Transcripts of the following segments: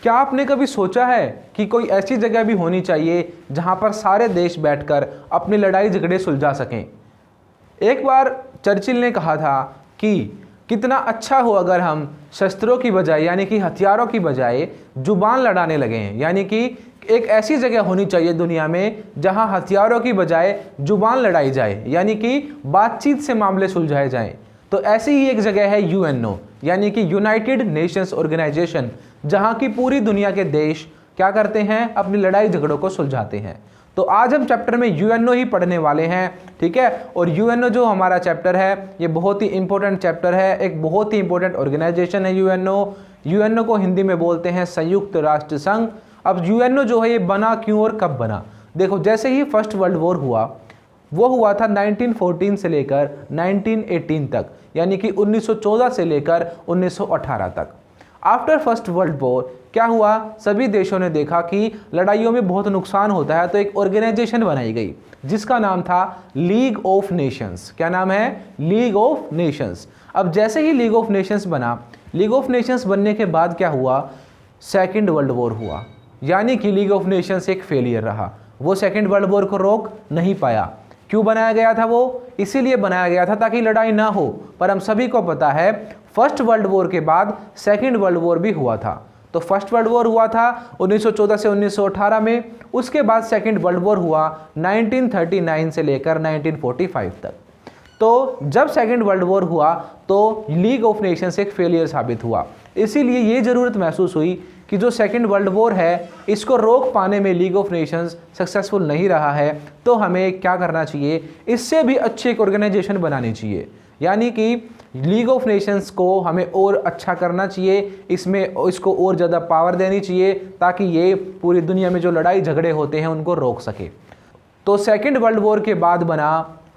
क्या आपने कभी सोचा है कि कोई ऐसी जगह भी होनी चाहिए जहां पर सारे देश बैठकर अपनी लड़ाई झगड़े सुलझा सकें? एक बार चर्चिल ने कहा था कि कितना अच्छा हो अगर हम शस्त्रों की बजाय यानी कि हथियारों की बजाय जुबान लड़ाने लगे हैं, यानी कि एक ऐसी जगह होनी चाहिए दुनिया में जहां हथियारों की बजाय जुबान लड़ाई जाए, यानी कि बातचीत से मामले सुलझाए जाएं। तो ऐसी ही एक जगह है यूएनओ, यानी कि यूनाइटेड नेशंस ऑर्गेनाइजेशन, जहां की पूरी दुनिया के देश क्या करते हैं, अपनी लड़ाई झगड़ों को सुलझाते हैं। तो आज हम चैप्टर में यूएनओ ही पढ़ने वाले हैं, ठीक है। और यूएनओ जो हमारा चैप्टर है ये बहुत ही इंपॉर्टेंट चैप्टर है, एक बहुत ही इंपॉर्टेंट ऑर्गेनाइजेशन है यूएनओ। यूएनओ को हिंदी में बोलते हैं संयुक्त राष्ट्र संघ। अब यूएनओ जो है ये बना क्यों और कब बना? देखो, जैसे ही फर्स्ट वर्ल्ड वॉर हुआ, वो हुआ था 1914 से लेकर 1918 तक, यानी कि 1914 से लेकर 1918 तक। आफ्टर फर्स्ट वर्ल्ड वॉर क्या हुआ, सभी देशों ने देखा कि लड़ाइयों में बहुत नुकसान होता है, तो एक ऑर्गेनाइजेशन बनाई गई जिसका नाम था लीग ऑफ नेशंस। क्या नाम है? League of Nations. अब जैसे ही लीग ऑफ नेशंस बना, लीग ऑफ नेशंस बनने के बाद क्या हुआ, सेकेंड वर्ल्ड वॉर हुआ, यानी कि लीग ऑफ नेशंस एक फेलियर रहा। वो सेकेंड वर्ल्ड वॉर को रोक नहीं पाया। क्यों बनाया गया था? वो इसीलिए बनाया गया था ताकि लड़ाई ना हो। पर हम सभी को पता है फर्स्ट वर्ल्ड वॉर के बाद सेकेंड वर्ल्ड वॉर भी हुआ था। तो फर्स्ट वर्ल्ड वॉर हुआ था 1914 से 1918 में, उसके बाद सेकेंड वर्ल्ड वॉर हुआ 1939 से लेकर 1945 तक। तो जब सेकेंड वर्ल्ड वॉर हुआ तो लीग ऑफ नेशंस एक फेलियर साबित हुआ। इसीलिए ये ज़रूरत महसूस हुई कि जो सेकेंड वर्ल्ड वॉर है इसको रोक पाने में लीग ऑफ नेशंस सक्सेसफुल नहीं रहा है, तो हमें क्या करना चाहिए, इससे भी अच्छी एक ऑर्गेनाइजेशन बनानी चाहिए। यानी कि लीग ऑफ नेशंस को हमें और अच्छा करना चाहिए, इसको और ज़्यादा पावर देनी चाहिए ताकि ये पूरी दुनिया में जो लड़ाई झगड़े होते हैं उनको रोक सके। तो सेकेंड वर्ल्ड वॉर के बाद बना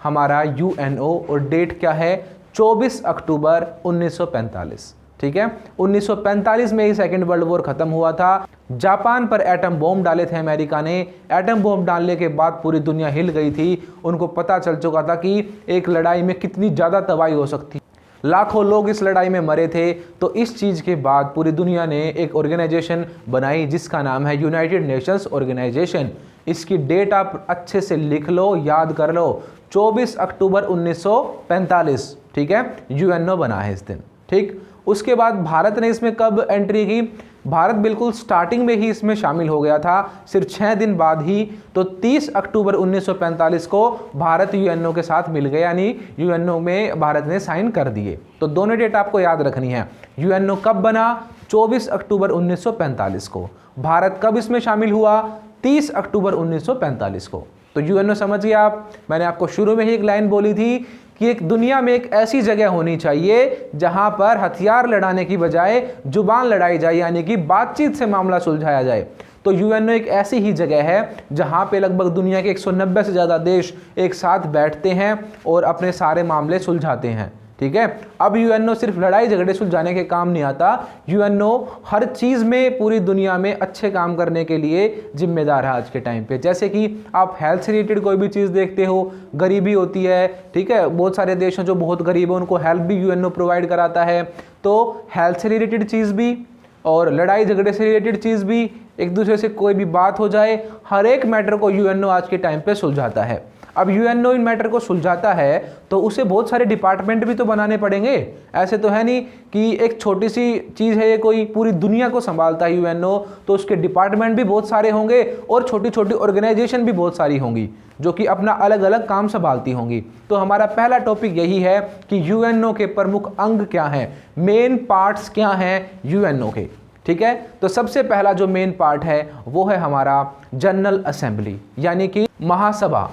हमारा यूएनओ और डेट क्या है, 24 अक्टूबर 1945। ठीक है, 1945 में ही सेकेंड वर्ल्ड वॉर खत्म हुआ था। जापान पर एटम बॉम्ब डाले थे अमेरिका ने। एटम बॉम्ब डालने के बाद पूरी दुनिया हिल गई थी। उनको पता चल चुका था कि एक लड़ाई में कितनी ज़्यादा तबाही हो सकती, लाखों लोग इस लड़ाई में मरे थे। तो इस चीज़ के बाद पूरी दुनिया ने एक ऑर्गेनाइजेशन बनाई जिसका नाम है यूनाइटेड नेशंस ऑर्गेनाइजेशन। इसकी डेट आप अच्छे से लिख लो, याद कर लो, 24 अक्टूबर 1945। ठीक है, यूएनओ बना है इस दिन। ठीक, उसके बाद भारत ने इसमें कब एंट्री की? भारत बिल्कुल स्टार्टिंग में ही इसमें शामिल हो गया था, सिर्फ 6 दिन बाद ही। तो 30 अक्टूबर 1945 को भारत यूएनओ के साथ मिल गया, यानी यूएनओ में भारत ने साइन कर दिए। तो दोनों डेट आपको याद रखनी है। यूएनओ कब बना? 24 अक्टूबर 1945 को। भारत कब इसमें शामिल हुआ? 30 अक्टूबर 1945 को। तो यूएनओ समझ गए आप। मैंने आपको शुरू में ही एक लाइन बोली थी कि एक दुनिया में एक ऐसी जगह होनी चाहिए जहां पर हथियार लड़ाने की बजाय जुबान लड़ाई जाए, यानी कि बातचीत से मामला सुलझाया जाए। तो यूएनओ एक ऐसी ही जगह है जहां पे लगभग दुनिया के 190 से ज़्यादा देश एक साथ बैठते हैं और अपने सारे मामले सुलझाते हैं। ठीक है, अब यूएनओ सिर्फ लड़ाई झगड़े सुलझाने के काम नहीं आता, यूएनओ हर चीज़ में पूरी दुनिया में अच्छे काम करने के लिए जिम्मेदार है आज के टाइम पे। जैसे कि आप हेल्थ से रिलेटेड कोई भी चीज़ देखते हो, गरीबी होती है, ठीक है, बहुत सारे देश हैं जो बहुत गरीब है, उनको हेल्प भी यूएनओ प्रोवाइड कराता है। तो हेल्थ से रिलेटेड चीज़ भी और लड़ाई झगड़े से रिलेटेड चीज़ भी, एक दूसरे से कोई भी बात हो जाए, हर एक मैटर को यूएनओ आज के टाइम पे सुलझाता है। अब यूएनओ इन मैटर को सुलझाता है तो उसे बहुत सारे डिपार्टमेंट भी तो बनाने पड़ेंगे। ऐसे तो है नहीं कि एक छोटी सी चीज़ है ये, कोई पूरी दुनिया को संभालता है यूएनओ, तो उसके डिपार्टमेंट भी बहुत सारे होंगे और छोटी छोटी ऑर्गेनाइजेशन भी बहुत सारी होंगी जो कि अपना अलग अलग काम संभालती होंगी। तो हमारा पहला टॉपिक यही है कि यूएनओ के प्रमुख अंग क्या हैं, मेन पार्ट्स क्या हैं यूएनओ के। ठीक है, तो सबसे पहला जो मेन पार्ट है वो है हमारा जनरल असेंबली, यानी कि महासभा।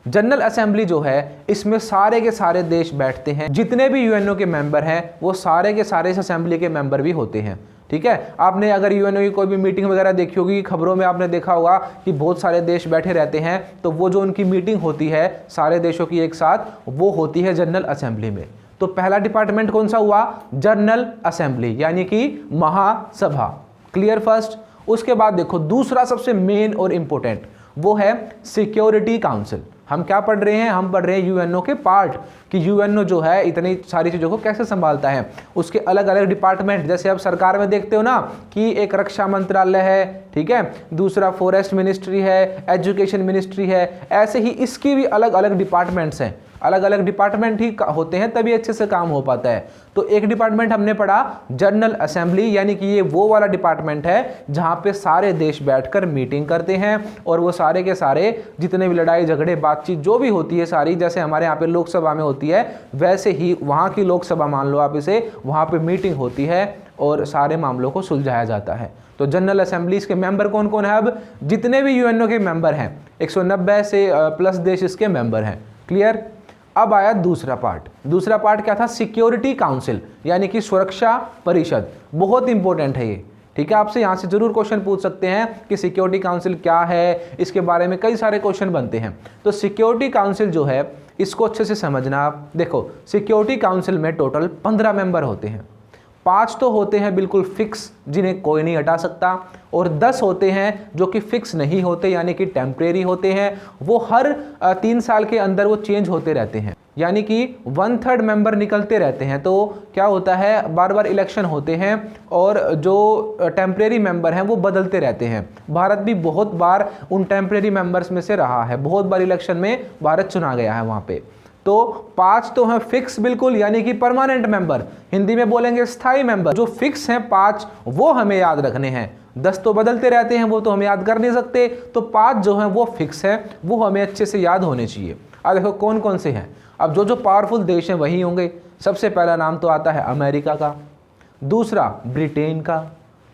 जनरल असेंबली जो है इसमें सारे के सारे देश बैठते हैं, जितने भी यूएनओ के मेंबर हैं वो सारे के सारे इस असेंबली के मेंबर भी होते हैं। ठीक है, आपने अगर यूएनओ की कोई भी मीटिंग वगैरह देखी होगी, खबरों में आपने देखा होगा कि बहुत सारे देश बैठे रहते हैं, तो वो जो उनकी मीटिंग होती है सारे देशों की एक साथ, वो होती है जनरल असेंबली में। तो पहला डिपार्टमेंट कौन सा हुआ? जनरल असेंबली, यानी कि महासभा। Clear first. उसके बाद देखो दूसरा सबसे मेन और इंपॉर्टेंट वो है सिक्योरिटी काउंसिल। हम क्या पढ़ रहे हैं, हम पढ़ रहे हैं यूएनओ के पार्ट, कि यूएनओ जो है इतनी सारी चीज़ों को कैसे संभालता है, उसके अलग अलग डिपार्टमेंट। जैसे आप सरकार में देखते हो ना कि एक रक्षा मंत्रालय है, ठीक है, दूसरा फॉरेस्ट मिनिस्ट्री है, एजुकेशन मिनिस्ट्री है, ऐसे ही इसकी भी अलग अलग डिपार्टमेंट्स हैं, अलग अलग डिपार्टमेंट ही होते हैं तभी अच्छे से काम हो पाता है। तो एक डिपार्टमेंट हमने पढ़ा जनरल असेंबली, यानी कि ये वो वाला डिपार्टमेंट है जहाँ पे सारे देश बैठकर मीटिंग करते हैं और वो सारे के सारे जितने भी लड़ाई झगड़े बातचीत जो भी होती है सारी, जैसे हमारे यहाँ पे लोकसभा में होती है वैसे ही वहाँ की लोकसभा मान लो आप इसे, वहाँ पे मीटिंग होती है और सारे मामलों को सुलझाया जाता है। तो जनरल असेंबली के मेंबर कौन कौन है, अब जितने भी यूएनओ के मेंबर हैं 190 से प्लस देश इसके मेंबर हैं। क्लियर। अब आया दूसरा पार्ट। दूसरा पार्ट क्या था, सिक्योरिटी काउंसिल, यानी कि सुरक्षा परिषद। बहुत इंपॉर्टेंट है ये, ठीक है, आपसे यहाँ से जरूर क्वेश्चन पूछ सकते हैं कि सिक्योरिटी काउंसिल क्या है, इसके बारे में कई सारे क्वेश्चन बनते हैं। तो सिक्योरिटी काउंसिल जो है इसको अच्छे से समझना आप। देखो सिक्योरिटी काउंसिल में टोटल 15 मेंबर होते हैं, 5 तो होते हैं बिल्कुल फिक्स जिन्हें कोई नहीं हटा सकता, और 10 होते हैं जो कि फिक्स नहीं होते यानी कि टेम्परेरी होते हैं, वो हर 3 साल के अंदर वो चेंज होते रहते हैं, यानी कि 1/3 मेंबर निकलते रहते हैं। तो क्या होता है, बार बार इलेक्शन होते हैं और जो टेम्परेरी मेंबर हैं वो बदलते रहते हैं। भारत भी बहुत बार उन टेम्परेरी मेंबर्स में से रहा है, बहुत बार इलेक्शन में भारत चुना गया है वहाँ पे। तो 5 तो हैं फिक्स बिल्कुल, यानी कि परमानेंट मेंबर, हिंदी में बोलेंगे स्थायी मेंबर। जो फिक्स हैं 5 वो हमें याद रखने हैं, 10 तो बदलते रहते हैं वो तो हम याद कर नहीं सकते, तो 5 जो हैं वो फिक्स हैं, वो हमें अच्छे से याद होने चाहिए। अब देखो कौन कौन से हैं। अब जो पावरफुल देश हैं वही होंगे। सबसे पहला नाम तो आता है अमेरिका का, दूसरा ब्रिटेन का,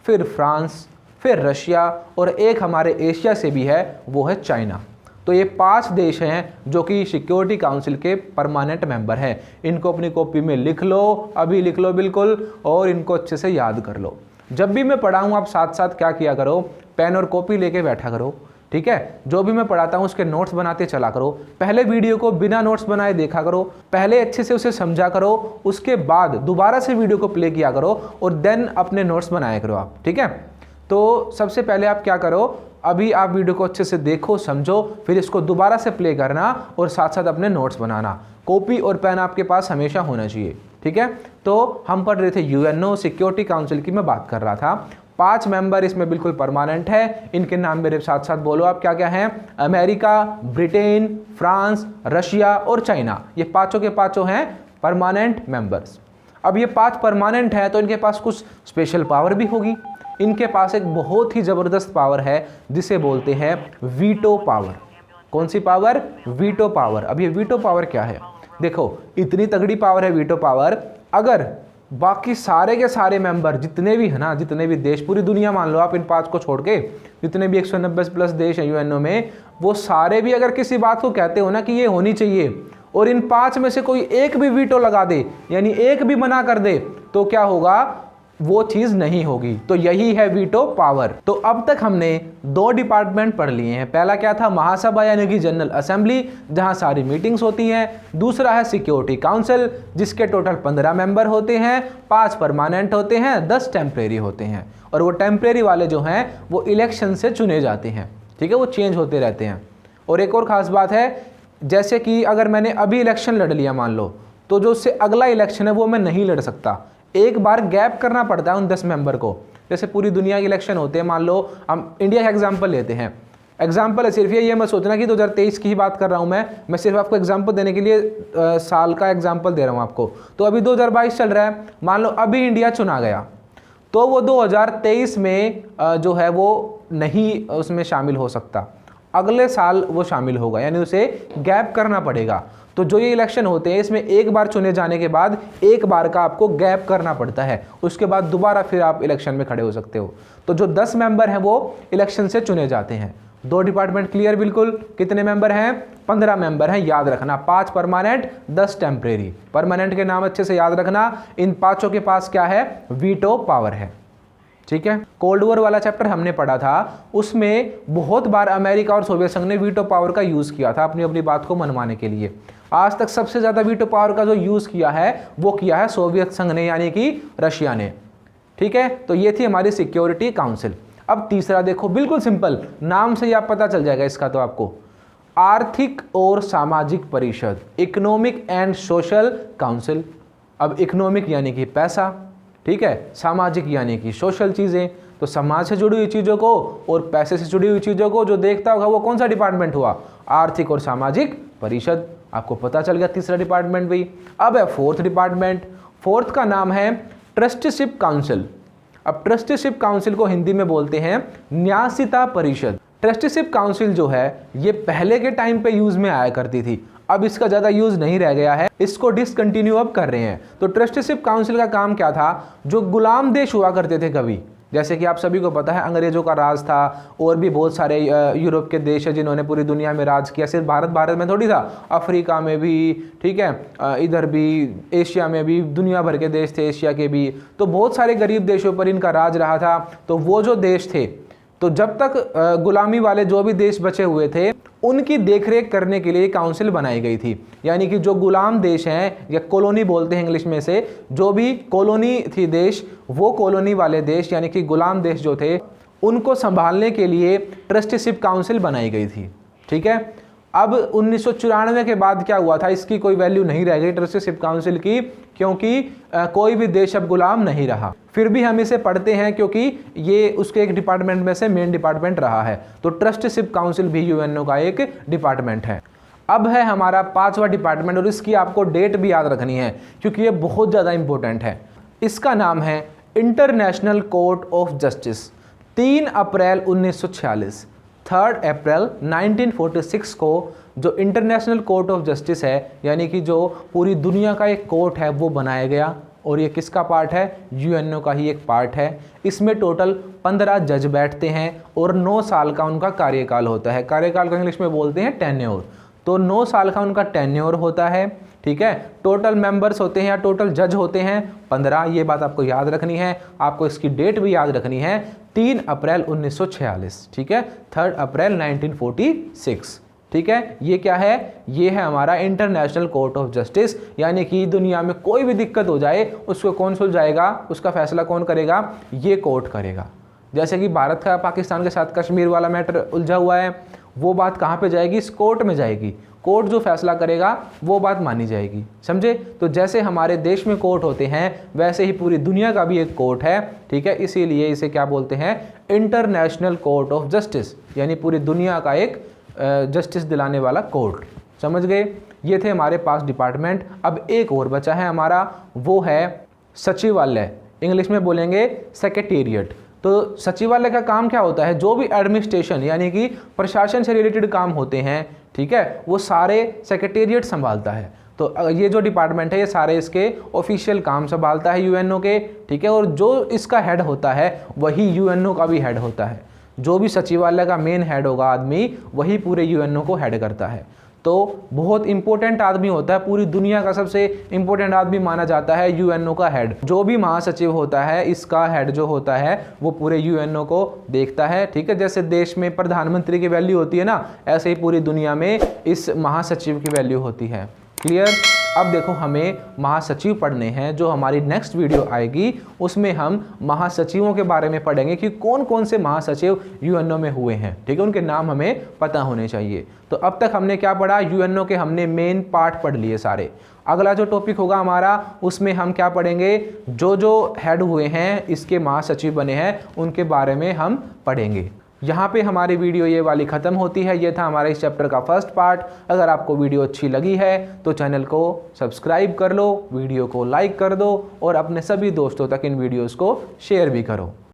फिर फ्रांस, फिर रशिया, और एक हमारे एशिया से भी है वो है चाइना। तो ये 5 देश हैं जो कि सिक्योरिटी काउंसिल के परमानेंट मेंबर हैं। इनको अपनी कॉपी में लिख लो, अभी लिख लो बिल्कुल, और इनको अच्छे से याद कर लो। जब भी मैं पढ़ाऊँ आप साथ साथ क्या किया करो, पेन और कॉपी लेके बैठा करो, ठीक है। जो भी मैं पढ़ाता हूँ उसके नोट्स बनाते चला करो। पहले वीडियो को बिना नोट्स बनाए देखा करो, पहले अच्छे से उसे समझा करो, उसके बाद दोबारा से वीडियो को प्ले किया करो और देन अपने नोट्स बनाया करो आप, ठीक है। तो सबसे पहले आप क्या करो, अभी आप वीडियो को अच्छे से देखो, समझो, फिर इसको दोबारा से प्ले करना और साथ साथ अपने नोट्स बनाना। कॉपी और पेन आपके पास हमेशा होना चाहिए, ठीक है। तो हम पढ़ रहे थे यूएनओ सिक्योरिटी काउंसिल की मैं बात कर रहा था। 5 मेंबर इसमें बिल्कुल परमानेंट है। इनके नाम मेरे साथ साथ बोलो आप क्या क्या हैं, अमेरिका, ब्रिटेन, फ्रांस, रशिया और चाइना। ये पाँचों के पाँचों हैं परमानेंट मेंबर्स। अब ये 5 परमानेंट हैं तो इनके पास कुछ स्पेशल पावर भी होगी। इनके पास एक बहुत ही ज़बरदस्त पावर है जिसे बोलते हैं वीटो पावर। कौन सी पावर, वीटो पावर। अब ये वीटो पावर क्या है, देखो इतनी तगड़ी पावर है वीटो पावर, अगर बाकी सारे के सारे मेंबर जितने भी है ना, जितने भी देश, पूरी दुनिया मान लो आप इन 5 को छोड़ के, जितने भी 190 प्लस देश हैं यूएनओ में, वो सारे भी अगर किसी बात को कहते हो ना कि ये होनी चाहिए, और इन 5 में से कोई एक भी वीटो लगा दे, यानी एक भी मना कर दे, तो क्या होगा, वो चीज नहीं होगी। तो यही है वीटो पावर। तो अब तक हमने 2 डिपार्टमेंट पढ़ लिए हैं। पहला क्या था, महासभा यानी कि जनरल असेंबली, जहां सारी मीटिंग्स होती हैं। दूसरा है सिक्योरिटी काउंसिल, जिसके टोटल 15 मेंबर होते हैं, 5 परमानेंट होते हैं, 10 टेम्परेरी होते हैं, और वो टेम्परेरी वाले जो हैं वो इलेक्शन से चुने जाते हैं, ठीक है, वो चेंज होते रहते हैं। और एक और खास बात है, जैसे कि अगर मैंने अभी इलेक्शन लड़ लिया मान लो, तो जो उससे अगला इलेक्शन है वो मैं नहीं लड़ सकता, एक बार गैप करना पड़ता है उन 10 मेंबर को। जैसे पूरी दुनिया के इलेक्शन होते हैं, मान लो हम इंडिया का एग्जांपल लेते हैं, एग्जांपल है सिर्फ ये मत सोचना कि 2023 की ही बात कर रहा हूं मैं सिर्फ आपको एग्जांपल देने के लिए साल का एग्जांपल दे रहा हूं आपको। तो अभी 2022 चल रहा है, मान लो अभी इंडिया चुना गया, तो वो 2023 में जो है वो नहीं उसमें शामिल हो सकता, अगले साल वो शामिल होगा, यानी उसे गैप करना पड़ेगा। तो जो ये इलेक्शन होते हैं इसमें एक बार चुने जाने के बाद एक बार का आपको गैप करना पड़ता है, उसके बाद दोबारा फिर आप इलेक्शन में खड़े हो सकते हो। तो जो 10 मेंबर हैं वो इलेक्शन से चुने जाते हैं। 2 डिपार्टमेंट क्लियर बिल्कुल। कितने मेंबर हैं, 15 मेंबर हैं, याद रखना, 5 परमानेंट, 10 टेम्परेरी। परमानेंट के नाम अच्छे से याद रखना। इन 5 के पास क्या है, वीटो पावर है, ठीक है। कोल्ड वॉर वाला चैप्टर हमने पढ़ा था, उसमें बहुत बार अमेरिका और सोवियत संघ ने वीटो पावर का यूज किया था अपनी अपनी बात को मनवाने के लिए। आज तक सबसे ज्यादा वीटो पावर का जो यूज किया है वो किया है सोवियत संघ ने, यानी कि रशिया ने, ठीक है। तो ये थी हमारी सिक्योरिटी काउंसिल। अब तीसरा देखो, बिल्कुल सिंपल, नाम से ही आप पता चल जाएगा इसका तो आपको, आर्थिक और सामाजिक परिषद, इकोनॉमिक एंड सोशल काउंसिल। अब इकोनॉमिक यानी कि पैसा, ठीक है, सामाजिक यानी कि सोशल चीज़ें, तो समाज से जुड़ी हुई चीज़ों को और पैसे से जुड़ी हुई चीज़ों को जो देखता होगा वो कौन सा डिपार्टमेंट हुआ, आर्थिक और सामाजिक परिषद। आपको पता चल गया तीसरा डिपार्टमेंट भी। अब है फोर्थ डिपार्टमेंट, फोर्थ का नाम है ट्रस्टीशिप काउंसिल। अब ट्रस्टीशिप काउंसिल को हिंदी में बोलते हैं न्यासिता परिषद। ट्रस्टीशिप काउंसिल जो है ये पहले के टाइम पे यूज़ में आया करती थी, अब इसका ज़्यादा यूज़ नहीं रह गया है, इसको डिसकंटिन्यू अब कर रहे हैं। तो ट्रस्टीशिप काउंसिल का काम क्या था, जो गुलाम देश हुआ करते थे कभी, जैसे कि आप सभी को पता है अंग्रेज़ों का राज था, और भी बहुत सारे यूरोप के देश हैं जिन्होंने पूरी दुनिया में राज किया, सिर्फ भारत में थोड़ी था, अफ्रीका में भी, ठीक है, इधर भी एशिया में भी, दुनिया भर के देश थे एशिया के भी, तो बहुत सारे गरीब देशों पर इनका राज रहा था। तो वो जो देश थे, तो जब तक गुलामी वाले जो भी देश बचे हुए थे उनकी देखरेख करने के लिए काउंसिल बनाई गई थी। यानी कि जो गुलाम देश हैं या कॉलोनी बोलते हैं इंग्लिश में से, जो भी कॉलोनी थी देश, वो कॉलोनी वाले देश यानी कि गुलाम देश जो थे उनको संभालने के लिए ट्रस्टीशिप काउंसिल बनाई गई थी। ठीक है, अब 1994 के बाद क्या हुआ था, इसकी कोई वैल्यू नहीं रह गई ट्रस्टीशिप काउंसिल की, क्योंकि कोई भी देश अब गुलाम नहीं रहा। फिर भी हम इसे पढ़ते हैं क्योंकि ये उसके एक डिपार्टमेंट में से मेन डिपार्टमेंट रहा है। तो ट्रस्टीशिप काउंसिल भी यूएनओ का एक डिपार्टमेंट है। अब है हमारा पांचवा डिपार्टमेंट, और इसकी आपको डेट भी याद रखनी है क्योंकि ये बहुत ज़्यादा इंपॉर्टेंट है। इसका नाम है इंटरनेशनल कोर्ट ऑफ जस्टिस। 3 अप्रैल 1946, 3 अप्रैल 1946 को जो इंटरनेशनल कोर्ट ऑफ जस्टिस है, यानी कि जो पूरी दुनिया का एक कोर्ट है, वो बनाया गया। और ये किसका पार्ट है, यूएनओ का ही एक पार्ट है। इसमें टोटल 15 जज बैठते हैं और 9 साल का उनका कार्यकाल होता है। कार्यकाल को इंग्लिश में बोलते हैं टेन्योर। तो 9 साल का उनका टेन्योर होता है। ठीक है, टोटल मेंबर्स होते हैं या टोटल जज होते हैं 15। ये बात आपको याद रखनी है, आपको इसकी डेट भी याद रखनी है, 3 अप्रैल 1946। ठीक है, 3 अप्रैल 1946। ठीक है, ये क्या है, ये है हमारा इंटरनेशनल कोर्ट ऑफ जस्टिस। यानी कि दुनिया में कोई भी दिक्कत हो जाए उसको कौन सुलझाएगा, उसका फैसला कौन करेगा, ये कोर्ट करेगा। जैसे कि भारत का पाकिस्तान के साथ कश्मीर वाला मैटर उलझा हुआ है, वो बात कहाँ पे जाएगी, इस कोर्ट में जाएगी। कोर्ट जो फैसला करेगा वो बात मानी जाएगी, समझे। तो जैसे हमारे देश में कोर्ट होते हैं वैसे ही पूरी दुनिया का भी एक कोर्ट है। ठीक है, इसीलिए इसे क्या बोलते हैं, इंटरनेशनल कोर्ट ऑफ जस्टिस, यानी पूरी दुनिया का एक जस्टिस दिलाने वाला कोर्ट। समझ गए, ये थे हमारे पास डिपार्टमेंट। अब एक और बचा है हमारा, वो है सचिवालय, इंग्लिश में बोलेंगे सेक्रेटेरिएट। तो सचिवालय का काम क्या होता है, जो भी एडमिनिस्ट्रेशन यानी कि प्रशासन से रिलेटेड काम होते हैं, ठीक है, वो सारे सेक्रेटेरिएट संभालता है। तो ये जो डिपार्टमेंट है ये सारे इसके ऑफिशियल काम संभालता है यूएनओ के। ठीक है, और जो इसका हेड होता है वही यूएनओ का भी हेड होता है। जो भी सचिवालय का मेन हेड होगा आदमी, वही पूरे यूएनओ को हेड करता है। तो बहुत इंपॉर्टेंट आदमी होता है, पूरी दुनिया का सबसे इंपॉर्टेंट आदमी माना जाता है यूएनओ का हेड। जो भी महासचिव होता है, इसका हेड जो होता है वो पूरे यूएनओ को देखता है। ठीक है, जैसे देश में प्रधानमंत्री की वैल्यू होती है ना, ऐसे ही पूरी दुनिया में इस महासचिव की वैल्यू होती है। क्लियर। अब देखो हमें महासचिव पढ़ने हैं, जो हमारी नेक्स्ट वीडियो आएगी उसमें हम महासचिवों के बारे में पढ़ेंगे कि कौन कौन से महासचिव यूएनओ में हुए हैं। ठीक है, उनके नाम हमें पता होने चाहिए। तो अब तक हमने क्या पढ़ा, यूएनओ के हमने मेन पार्ट पढ़ लिए सारे। अगला जो टॉपिक होगा हमारा, उसमें हम क्या पढ़ेंगे, जो जो हेड हुए हैं इसके महासचिव बने हैं उनके बारे में हम पढ़ेंगे। यहाँ पे हमारी वीडियो ये वाली ख़त्म होती है। ये था हमारे इस चैप्टर का फर्स्ट पार्ट। अगर आपको वीडियो अच्छी लगी है तो चैनल को सब्सक्राइब कर लो, वीडियो को लाइक कर दो और अपने सभी दोस्तों तक इन वीडियोस को शेयर भी करो।